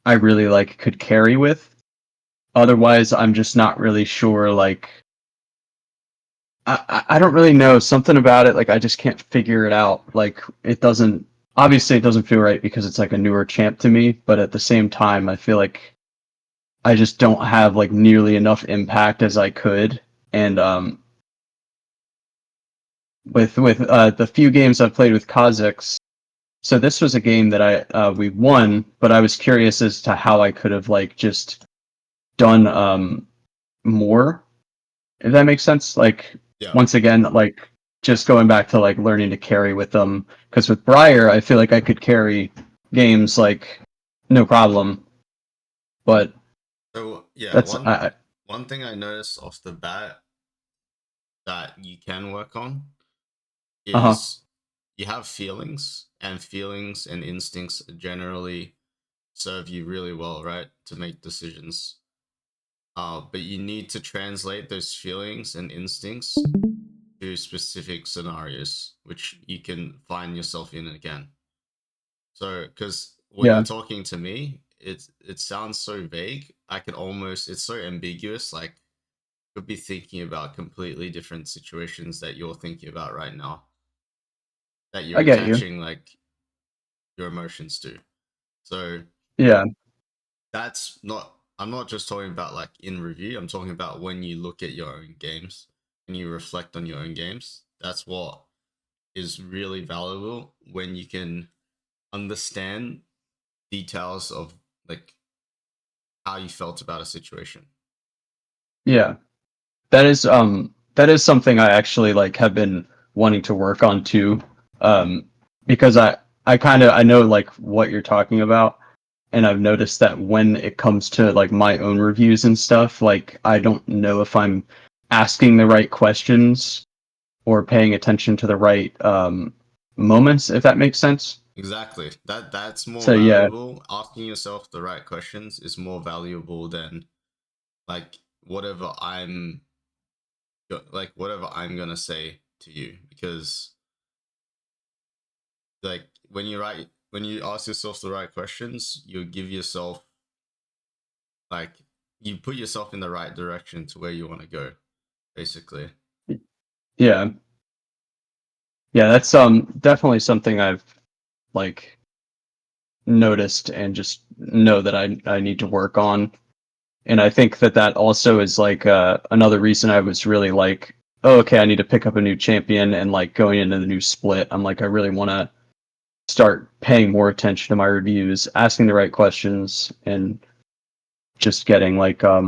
I really like could carry with. Otherwise, I'm just not really sure. Like, I don't really know something about it. Like, I just can't figure it out. Like, it doesn't. Obviously, it doesn't feel right because it's like a newer champ to me. But at the same time, I feel like I just don't have like nearly enough impact as I could. And with the few games I've played with Kazakhs, so this was a game that we won, but I was curious as to how I could have like just done more, if that makes sense. Like Yeah. once again, like just going back to like learning to carry with them, because with Briar, I feel like I could carry games like no problem, but So yeah, that's one thing I noticed off the bat that you can work on uh-huh. is you have feelings, and feelings and instincts generally serve you really well, right? To make decisions. But you need to translate those feelings and instincts to specific scenarios, which you can find yourself in again. So, because when you're Yeah. talking to me, it sounds so vague. I can almost it's so ambiguous. Like, could be thinking about completely different situations that you're thinking about right now. That you're I get you. attaching like your emotions to. So Yeah. that's not. I'm not just talking about like in review. I'm talking about when you look at your own games and you reflect on your own games. That's what is really valuable when you can understand details of like how you felt about a situation. Yeah. That is something I actually like have been wanting to work on too. Because I kind of I know like what you're talking about, and I've noticed that when it comes to like my own reviews and stuff, like I don't know if I'm asking the right questions or paying attention to the right moments, if that makes sense. Exactly. That's more So yeah, valuable. Asking yourself the right questions is more valuable than like whatever I'm whatever I'm gonna say to you, because like when you ask yourself the right questions, you give yourself like you put yourself in the right direction to where you want to go, basically. yeah, yeah. That's definitely something I've like noticed and just know that I need to work on. And I think that that also is like another reason I was really like, oh, okay, I need to pick up a new champion, and like going into the new split, I'm like, I really want to start paying more attention to my reviews, asking the right questions, and just getting like I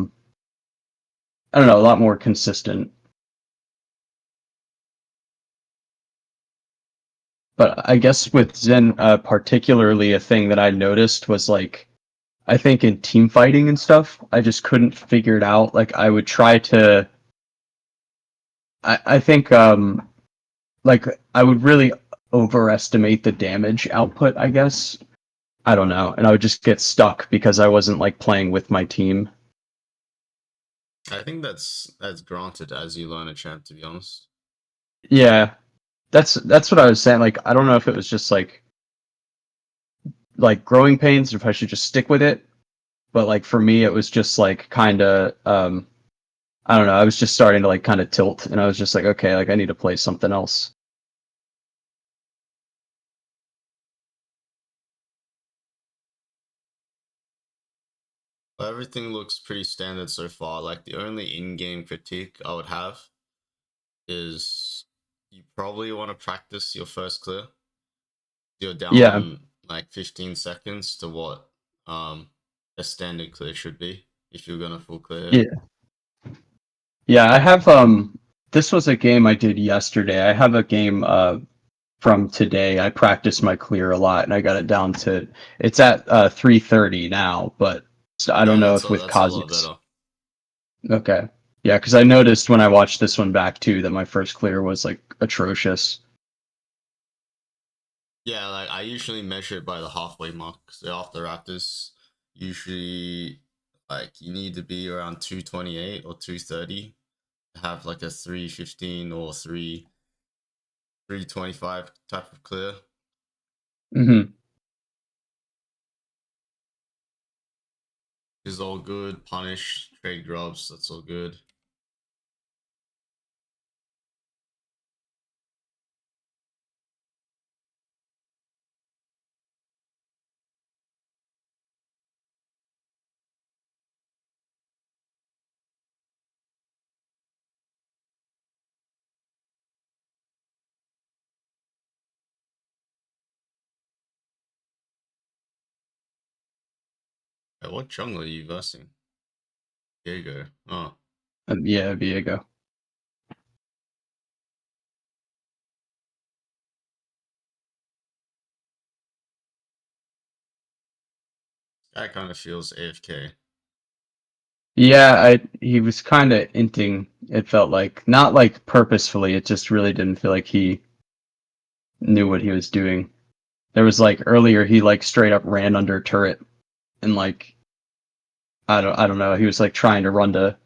don't know, a lot more consistent. But I guess with Zen, particularly a thing that I noticed was like, I think in team fighting and stuff, I just couldn't figure it out. Like I would try to, I think like I would really overestimate the damage output, I guess. I don't know, and I would just get stuck because I wasn't like playing with my team. I think that's granted as you learn a champ, to be honest. Yeah, that's what I was saying. Like I don't know if it was just like growing pains, or if I should just stick with it. But like for me, it was just like kind of I don't know. I was just starting to like kind of tilt, and I was just like, okay, like I need to play something else. But everything looks pretty standard so far. Like the only in-game critique I would have is you probably want to practice your first clear. You're Yeah, down like 15 seconds to what a standard clear should be if you're gonna full clear it. yeah, yeah. I have This was a game I did yesterday. I have a game from today. I practiced my clear a lot, and I got it down to it's at 3:30 now. But so I don't Yeah, know if with that's a lot Kazakhs. better. Okay. Yeah, because I noticed when I watched this one back too that my first clear was like atrocious. Yeah, like I usually measure it by the halfway mark. So after Raptors, usually like you need to be around 228 or 230 to have like a 315 or 325 type of clear. Hmm. is all good. Punish, trade grubs, that's all good. Hey, what jungle are you versing? Diego. Oh, Yeah, Viego. that kind of feels AFK. Yeah, he was kind of hinting. It felt like not like purposefully. It just really didn't feel like he knew what he was doing. There was like earlier he like straight up ran under turret and like I don't know. He was like trying to run to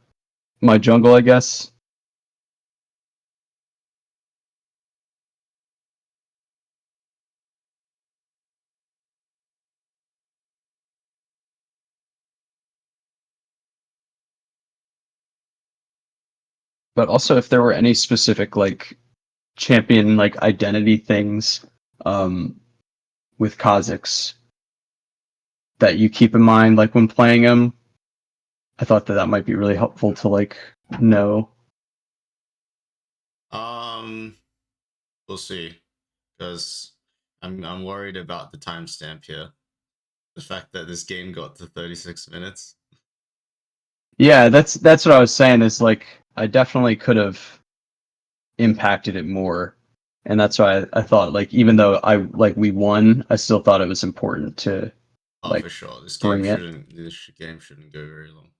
my jungle, I guess. But also if there were any specific like champion like identity things um with Kazakhs that you keep in mind like when playing them, I thought that that might be really helpful to like know. Um, we'll see, because I'm worried about the timestamp here. The fact that this game got to 36 minutes. Yeah, that's what I was saying is like I definitely could have impacted it more. And that's why I thought like even though I like we won, I still thought it was important to Oh, like for sure. bring it. This game shouldn't go very long.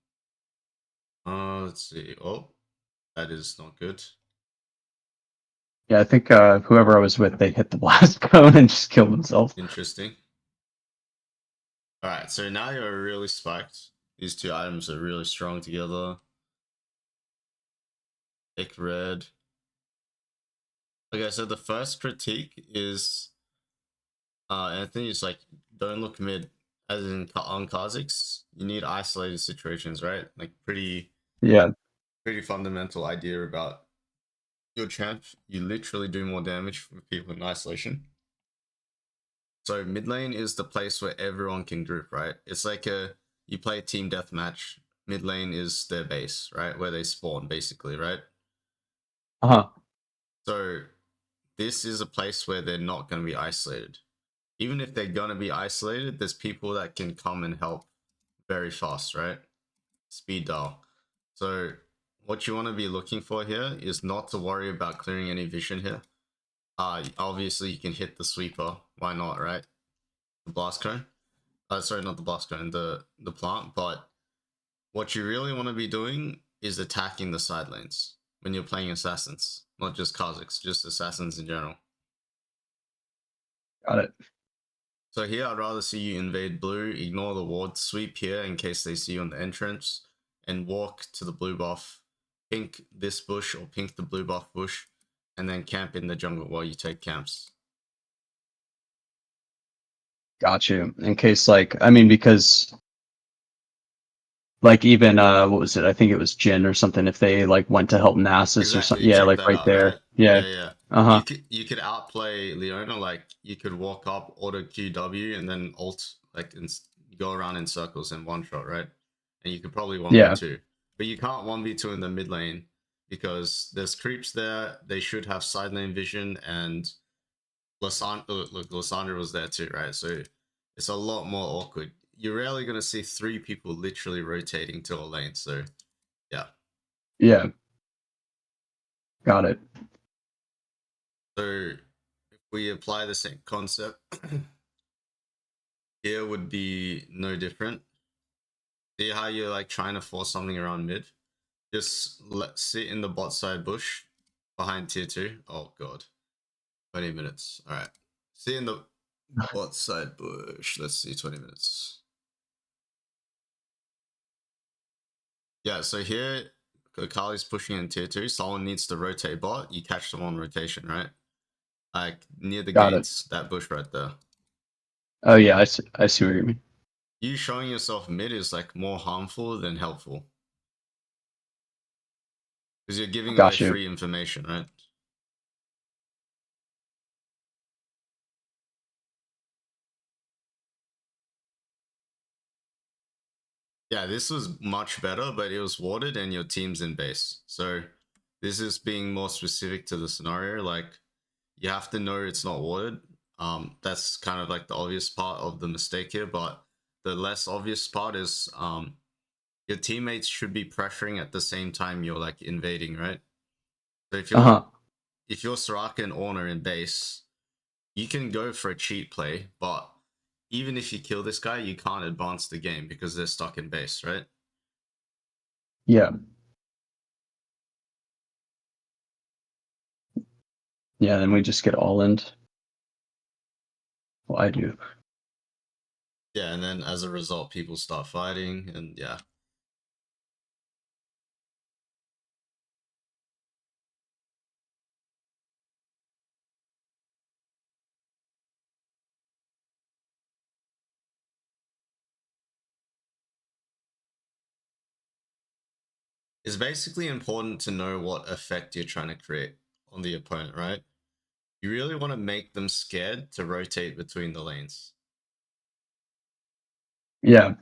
Let's see. Oh, that is not good. Yeah, I think whoever I was with, they hit the blast cone and just killed themselves. Interesting. All right, so now you're really spiked. These two items are really strong together. Pick red. Okay, so the first critique is Anthony's like, don't look mid. As in on Kha'Zix, you need isolated situations, right? Like Yeah, pretty fundamental idea about your champ. You literally do more damage with people in isolation. So mid lane is the place where everyone can group, right? It's like a you play a team deathmatch. Mid lane is their base, right? Where they spawn, basically, right? uh-huh. So this is a place where they're not going to be isolated. Even if they're going to be isolated, there's people that can come and help very fast, right? Speed dial. So what you want to be looking for here is not to worry about clearing any vision here. Obviously you can hit the sweeper. Why not, right? The blast cone. Sorry, not the blast cone, the plant. But what you really want to be doing is attacking the side lanes when you're playing assassins, not just Kazakhs, just assassins in general. Got it. So here, I'd rather see you invade blue, ignore the ward, sweep here in case they see you on the entrance, and walk to the blue buff, pink this bush or pink the blue buff bush, and then camp in the jungle while you take camps. Got you. In case like I mean because like even what was it? I think it was Jin or something if they like went to help Nasus or something. Exactly, Yeah, check like that right out, there. right? Yeah. Yeah, yeah. Uh-huh. You could outplay Leona, like you could walk up, auto QW, and then ult, like go around in circles and one shot, right? And you could probably one v Yeah. two, but you can't one v two in the mid lane because there's creeps there. They should have side lane vision, and Lysandra was there too, right? So it's a lot more awkward. You're rarely gonna see three people literally rotating to a lane. So yeah. Yeah. Got it. So if we apply the same concept, here would be no different. See how you're like trying to force something around mid? Just sit in the bot side bush behind tier 2. Oh god. 20 minutes. Alright. Sit in the bot side bush. Let's see, 20 minutes. Yeah, so here Akali's pushing in tier 2. Someone needs to rotate bot. You catch them on rotation, right? Like near the Got it. gates, that bush right there. Oh yeah, I see what you mean. You showing yourself mid is like more harmful than helpful because you're giving away Got you. free information, right? Yeah, this was much better, but it was warded and your team's in base. So this is being more specific to the scenario. Like you have to know it's not warded. That's kind of like the obvious part of the mistake here, but the less obvious part is your teammates should be pressuring at the same time you're like invading, right? So Uh-huh. if you're Soraka and Ornna in base, you can go for a cheat play, but even if you kill this guy, you can't advance the game because they're stuck in base, right? Yeah. Yeah, then we just get all in. Well, I do. Yeah, and then as a result, people start fighting, and yeah. It's basically important to know what effect you're trying to create on the opponent, right? You really want to make them scared to rotate between the lanes. Yeah.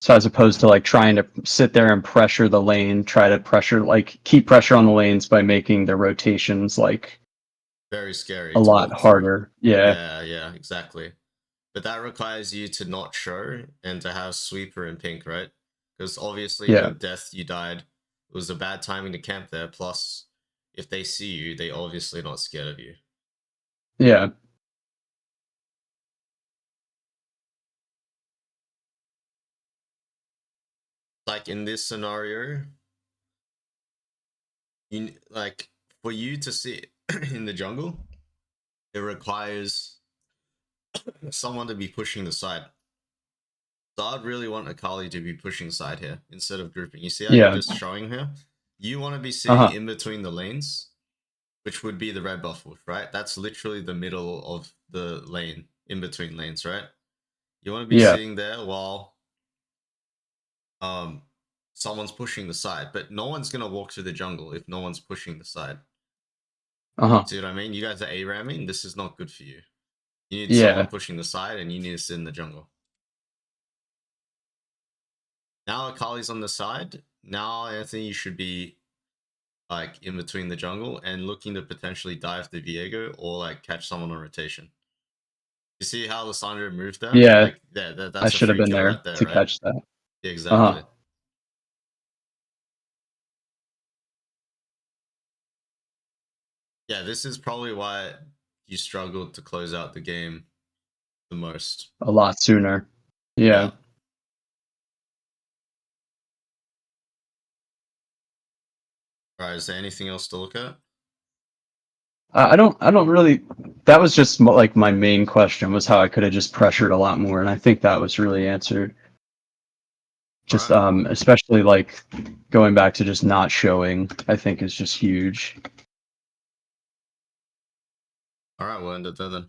So as opposed to like trying to sit there and pressure the lane, try to pressure like keep pressure on the lanes by making the rotations like Very scary a to lot walk through. harder. Yeah. Yeah, exactly. But that requires you to not show and to have sweeper and pink, right? Because obviously Yeah. the death you died was a bad timing to camp there. Plus, if they see you, they obviously not scared of you. Yeah. Like in this scenario, you like for you to sit in the jungle, it requires someone to be pushing the side. So I'd really want Akali to be pushing side here instead of grouping. You see how you're Yeah. just showing here? You want to be sitting Uh-huh. in between the lanes, which would be the red buff wolf, right? That's literally the middle of the lane, in between lanes, right? You want to be Yeah. sitting there while um someone's pushing the side, but no one's gonna walk through the jungle if no one's pushing the side. Uh-huh. See what I mean? You guys are A-ramming. This is not good for you. You need someone Yeah. pushing the side, and you need to sit in the jungle. Now Akali's on the side. Now Anthony, you should be like in between the jungle and looking to potentially dive the Viego or like catch someone on rotation. You see how Lissandra moved there? Yeah. Like I that's a should have free been kill there right there, to right? catch that. Yeah, Uh-huh. exactly. Yeah, this is probably why you struggled to close out the game the most. A lot sooner. Yeah. Yeah. All right. Is there anything else to look at? I don't really. That was just like my main question was how I could have just pressured a lot more, and I think that was really answered. All Just right. especially like going back to just not showing, I think is just huge. All right. We'll end it there then.